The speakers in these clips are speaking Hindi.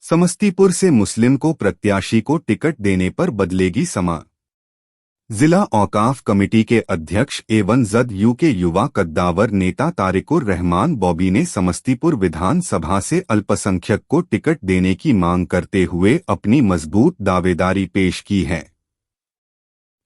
समस्तीपुर से मुस्लिम को प्रत्याशी को टिकट देने पर बदलेगी समा। जिला औकाफ कमेटी के अध्यक्ष एवं जदयू के युवा कद्दावर नेता तारिकुर रहमान बॉबी ने समस्तीपुर विधानसभा से अल्पसंख्यक को टिकट देने की मांग करते हुए अपनी मजबूत दावेदारी पेश की है।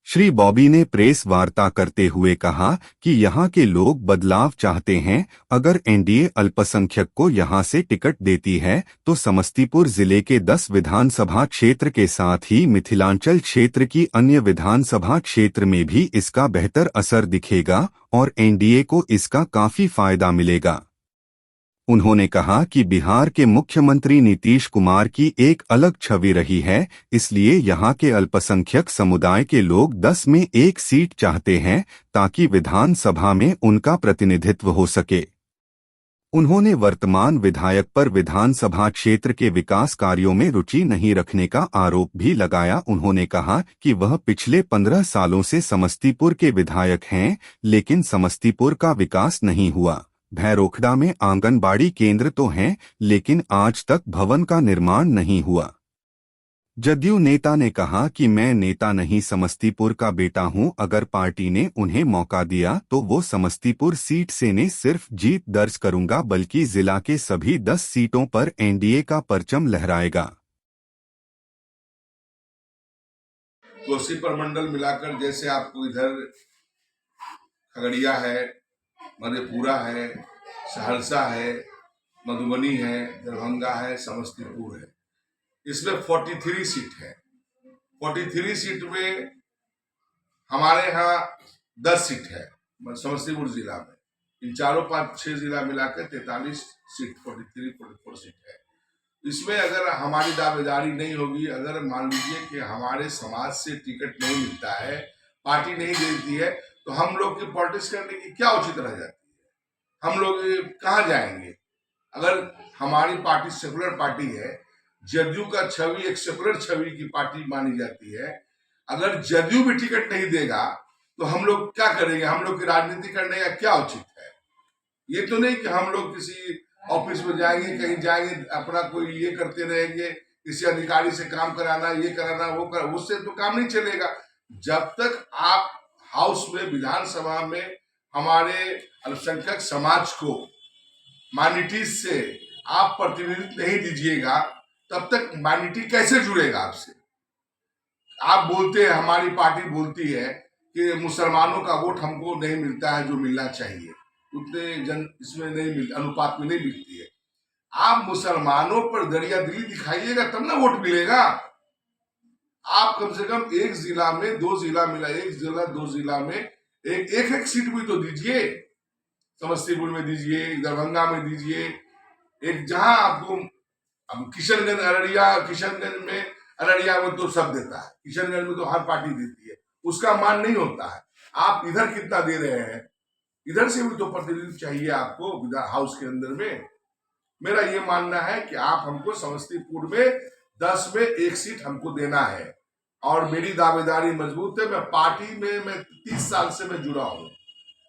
श्री बॉबी ने प्रेस वार्ता करते हुए कहा कि यहां के लोग बदलाव चाहते हैं। अगर एनडीए अल्पसंख्यक को यहां से टिकट देती है तो समस्तीपुर जिले के 10 विधानसभा क्षेत्र के साथ ही मिथिलांचल क्षेत्र की अन्य विधानसभा क्षेत्र में भी इसका बेहतर असर दिखेगा और एनडीए को इसका काफी फायदा मिलेगा। उन्होंने कहा कि बिहार के मुख्यमंत्री नीतीश कुमार की एक अलग छवि रही है, इसलिए यहां के अल्पसंख्यक समुदाय के लोग 10 में 1 सीट चाहते हैं ताकि विधानसभा में उनका प्रतिनिधित्व हो सके। उन्होंने वर्तमान विधायक पर विधानसभा क्षेत्र के विकास कार्यों में रुचि नहीं रखने का आरोप भी लगाया। उन्होंने कहा कि वह पिछले 15 सालों से समस्तीपुर के विधायक हैं, लेकिन समस्तीपुर का विकास नहीं हुआ। भैरोखड़ा में आंगनबाड़ी केंद्र तो हैं, लेकिन आज तक भवन का निर्माण नहीं हुआ। जदयू नेता ने कहा कि मैं नेता नहीं, समस्तीपुर का बेटा हूं। अगर पार्टी ने उन्हें मौका दिया तो वो समस्तीपुर सीट से न सिर्फ जीत दर्ज करूंगा बल्कि जिला के सभी 10 सीटों पर एनडीए का परचम लहराएगा। कोसी प्रमंडल मिलाकर जैसे आपको इधर खगड़िया है, मधेपुरा है, सहरसा है, मधुबनी है, दरभंगा है, समस्तीपुर है, इसमें 43 सीट है। 43 सीट में हमारे यहाँ 10 सीट है समस्तीपुर जिला में। इन चारों 5-6 जिला मिलाकर 43 सीट 44 सीट है। इसमें अगर हमारी दावेदारी नहीं होगी, अगर मान लीजिए कि हमारे समाज से टिकट नहीं मिलता है, पार्टी नहीं देती है, तो हम लोग की पॉलिटिक्स करने की क्या उचित रह जाती है? हम लोग कहाँ जाएंगे? अगर हमारी पार्टी सेकुलर पार्टी है, जदयू का छवि एक सेकुलर छवि की पार्टी मानी जाती है, अगर जदयू भी टिकट नहीं देगा तो हम लोग क्या करेंगे? हम लोग की राजनीति करने का क्या उचित है? ये तो नहीं कि हम लोग किसी ऑफिस में जाएंगे, कहीं जाएंगे, अपना कोई ये करते रहेंगे, किसी अधिकारी से काम कराना, ये कराना, वो कर, उससे तो काम नहीं चलेगा। जब तक आप हाउस में, विधानसभा में हमारे अल्पसंख्यक समाज को माइनॉरिटीज से आप प्रतिनिधित्व नहीं दीजिएगा, तब तक माइनॉरिटी कैसे जुड़ेगा आपसे? आप बोलते हैं, हमारी पार्टी बोलती है कि मुसलमानों का वोट हमको नहीं मिलता है जो मिलना चाहिए, उतने जन इसमें नहीं मिल, अनुपात में नहीं मिलती है। आप मुसलमानों पर दरिया दिली दिखाइएगा तब ना वोट मिलेगा। आप कम से कम एक जिला में 2 जिला मिला, एक जिला 2 जिला में एक सीट भी तो दीजिए। समस्तीपुर में दीजिए, दरभंगा में दीजिए, एक जहां आपको, अब किशनगंज, अररिया, किशनगंज में, अररिया में तो सब देता है, किशनगंज में तो हर पार्टी देती है, उसका मान नहीं होता है। आप इधर कितना दे रहे हैं? इधर से भी तो प्रतिनिधित्व चाहिए आपको हाउस के अंदर में। मेरा ये मानना है कि आप हमको समस्तीपुर में 10 में 1 सीट हमको देना है और मेरी दावेदारी मजबूत है। मैं पार्टी में, मैं 30 साल से मैं जुड़ा हूँ,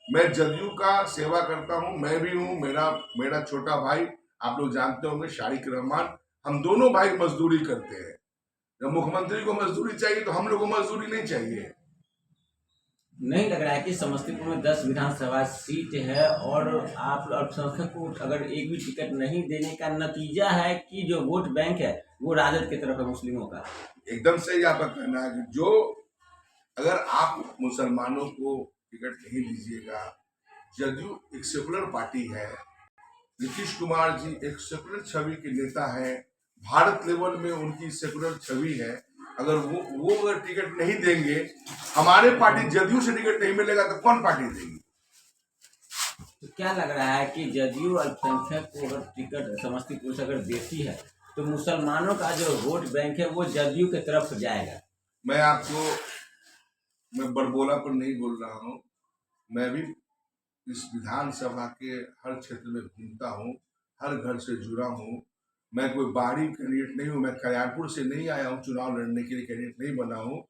मैं जदयू का सेवा करता हूँ, मैं भी हूँ, मेरा छोटा भाई आप लोग जानते होंगे शारिक रहमान, हम दोनों भाई मजदूरी करते हैं। जब मुख्यमंत्री को मजदूरी चाहिए तो हम लोग को मजदूरी नहीं चाहिए। नहीं लग रहा है कि समस्तीपुर में 10 विधानसभा सीट है और आप अल्पसंख्यक को अगर एक भी टिकट नहीं देने का नतीजा है कि जो वोट बैंक है वो राजद की तरफ है, मुस्लिमों का। एकदम सही आपका कहना है कि जो अगर आप मुसलमानों को टिकट नहीं दीजिएगा, जदयू एक सेकुलर पार्टी है, नीतीश कुमार जी एक सेकुलर छवि के नेता है, भारत लेवल में उनकी सेकुलर छवि है, अगर वो अगर टिकट नहीं देंगे, हमारे पार्टी जदयू से टिकट नहीं मिलेगा तो कौन पार्टी देगी? तो क्या लग रहा है कि जदयू अल्पसंख्यक को अगर टिकट समस्तीपुर से अगर देती है तो मुसलमानों का जो वोट बैंक है वो जदयू की तरफ जाएगा? मैं बड़बोला पर नहीं बोल रहा हूँ, मैं भी इस विधानसभा के हर क्षेत्र में घूमता हूँ, हर घर से जुड़ा हूँ। मैं कोई बाहरी कैंडिडेट नहीं हूँ, मैं कल्याणपुर से नहीं आया हूँ चुनाव लड़ने के लिए, कैंडिडेट नहीं बना हूँ,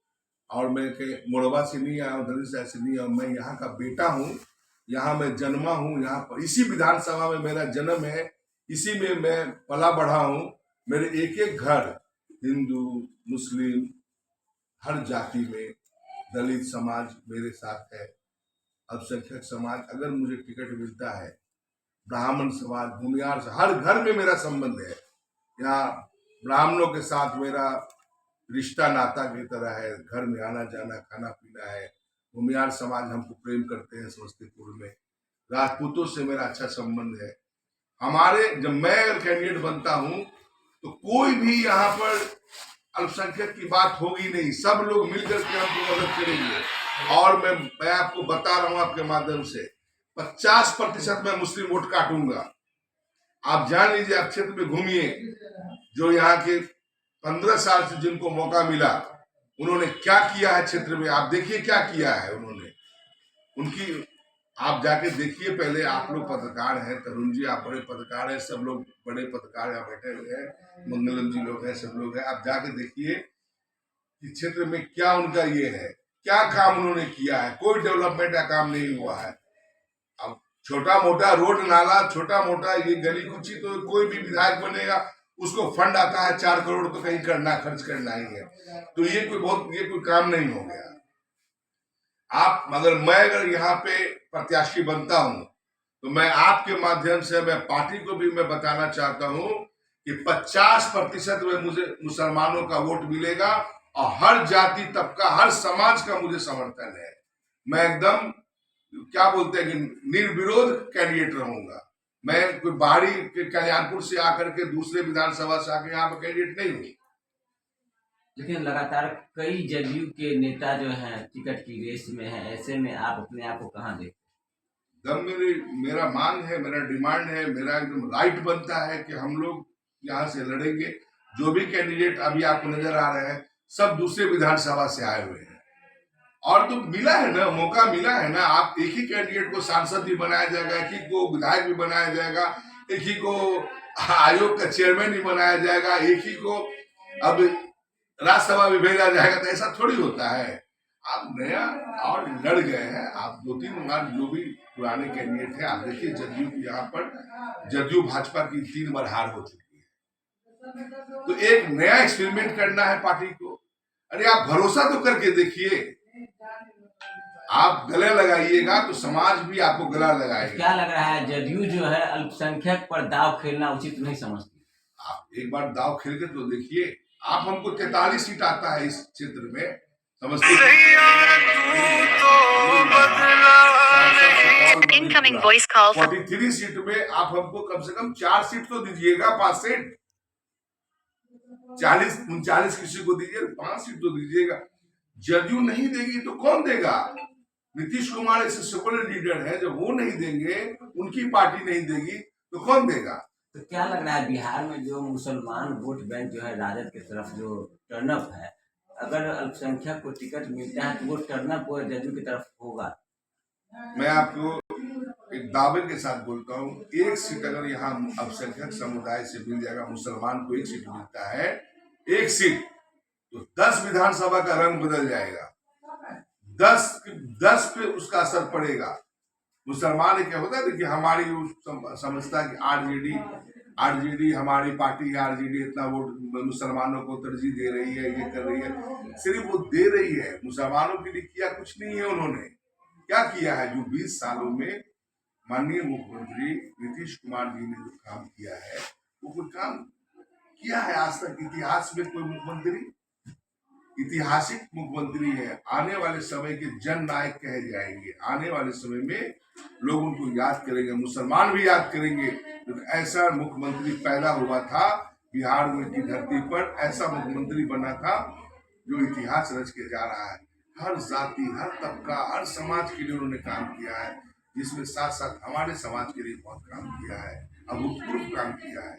और मैं मोरबा से नहीं आया हूँ, दलित से नहीं आया हूँ। मैं यहाँ का बेटा हूँ, यहाँ मैं जन्मा हूँ, यहाँ पर इसी विधानसभा में मेरा जन्म है, इसी में मैं पला बढ़ा हूँ। मेरे एक एक घर हिंदू मुस्लिम हर जाति में, दलित समाज मेरे साथ है, अल्पसंख्यक समाज, अगर मुझे टिकट मिलता है, ब्राह्मण समाज, भूमिहार से, हर घर में मेरा संबंध है। यहाँ ब्राह्मणों के साथ मेरा रिश्ता नाता की तरह है, घर में आना जाना खाना पीना है। भूमिहार समाज हमको प्रेम करते हैं समस्तीपुर में। राजपूतों से मेरा अच्छा संबंध है। हमारे जब मैं अगर कैंडिडेट बनता हूँ तो कोई भी यहाँ पर अल्पसंख्यक की बात होगी नहीं, सब लोग मिलकर के हमको मदद करेंगे। और मैं आपको बता रहा हूँ आपके माध्यम से 50% मैं मुस्लिम वोट काटूंगा। आप जान लीजिए, आप क्षेत्र में घूमिए, जो यहाँ के 15 साल से जिनको मौका मिला उन्होंने क्या किया है क्षेत्र में, आप देखिए क्या किया है उन्होंने। उनकी आप जाके देखिए, पहले आप लोग पत्रकार हैं, तरुण जी आप बड़े पत्रकार हैं, सब लोग बड़े पत्रकार यहाँ बैठे हुए हैं, मंगलम जी लोग हैं, सब लोग हैं। आप जाके देखिए कि क्षेत्र में क्या उनका ये है, क्या काम उन्होंने किया है। कोई डेवलपमेंट का काम नहीं हुआ है। अब छोटा मोटा रोड नाला, छोटा मोटा ये गली कुची, तो कोई भी विधायक बनेगा उसको फंड आता है 4 करोड़ तो कहीं खर्च करना ही है, तो ये कोई काम नहीं हो गया। मैं यहाँ पे प्रत्याशी बनता हूं तो मैं आपके माध्यम से मैं पार्टी को भी मैं बताना चाहता हूं कि 50% में मुझे मुसलमानों का वोट मिलेगा और हर जाति तबका हर समाज का मुझे समर्थन है। मैं एकदम क्या बोलते हैं कि निर्विरोध कैंडिडेट रहूंगा। मैं कोई बाहरी कल्याणपुर से आकर के दूसरे विधानसभा से आकर यहाँ पर कैंडिडेट नहीं हूँ। लेकिन लगातार कई जदयू के नेता जो हैं टिकट की रेस में हैं, ऐसे में आप अपने आप को कहां देखते? मेरा मांग है, मेरा डिमांड है, मेरा एकदम राइट बनता है कि हम लोग यहाँ से लड़ेंगे। जो भी कैंडिडेट अभी आपको नजर आ रहे हैं सब दूसरे विधानसभा से आए हुए हैं, और तो मिला है ना, मौका मिला है ना। आप एक ही कैंडिडेट को सांसद भी बनाया जाएगा, एक ही को विधायक भी बनाया जाएगा, एक ही को आयोग का चेयरमैन भी बनाया जाएगा, एक ही को अब राज्यसभा में भेजा जाएगा। तो ऐसा थोड़ी होता है। आप नया और लड़ गए हैं, आप 2-3 बार जो भी पुराने कैंडिडेट हैं, आप देखिए जदयू की यहाँ पर जदयू भाजपा की 3 बार हार हो चुकी है। तो एक नया एक्सपेरिमेंट करना है पार्टी को। अरे आप भरोसा तो करके देखिए, आप गले लगाइएगा तो समाज भी आपको गला लगाएगा। क्या लग रहा है जदयू जो है अल्पसंख्यक पर दाव खेलना उचित नहीं समझती? आप एक बार दाव खेल के तो देखिए। आप हमको 43 सीट आता है इस क्षेत्र में, Incoming voice call. 43 सीट में आप हमको कम से कम 4 सीट तो दीजिएगा, 5 सीट। 40-39 किसी को दीजिए, 5 सीट तो दीजिएगा। जदयू नहीं देगी तो कौन देगा? नीतीश कुमार ऐसे सुपर लीडर है, जब वो नहीं देंगे, उनकी पार्टी नहीं देगी तो कौन देगा? तो क्या लग रहा है बिहार में जो मुसलमान वोट बैंक जो है राजद की तरफ जो टर्नअप है, अगर अल्पसंख्यक को टिकट मिलता है तो वो टर्नअप जदयू की तरफ होगा? मैं आपको एक दावे के साथ बोलता हूँ, 1 सीट अगर यहाँ अल्पसंख्यक समुदाय से मिल जाएगा, मुसलमान को 1 सीट मिलता है, 1 सीट, तो 10 विधानसभा का रंग बदल जाएगा। 10 पे उसका असर पड़ेगा। मुसलमान क्या होता है कि हमारी समझता है कि आरजेडी हमारी पार्टी है, आरजेडी इतना वोट मुसलमानों को तरजीह दे रही है, ये कर रही है। सिर्फ वो दे रही है, मुसलमानों के लिए किया कुछ नहीं है। उन्होंने क्या किया है? जो 20 सालों में माननीय मुख्यमंत्री नीतीश कुमार जी ने जो काम किया है, वो कोई काम किया है आज तक इतिहास में? कोई मुख्यमंत्री ऐतिहासिक मुख्यमंत्री है, आने वाले समय के जन नायक कहे जाएंगे। आने वाले समय में लोग उनको याद करेंगे, मुसलमान भी याद करेंगे। तो ऐसा मुख्यमंत्री पैदा हुआ था बिहार में की धरती पर, ऐसा मुख्यमंत्री बना था जो इतिहास रच के जा रहा है। हर जाति, हर तबका, हर समाज के लिए उन्होंने काम किया है, जिसमें साथ साथ हमारे समाज के लिए बहुत काम किया है, अभूतपूर्व काम किया है।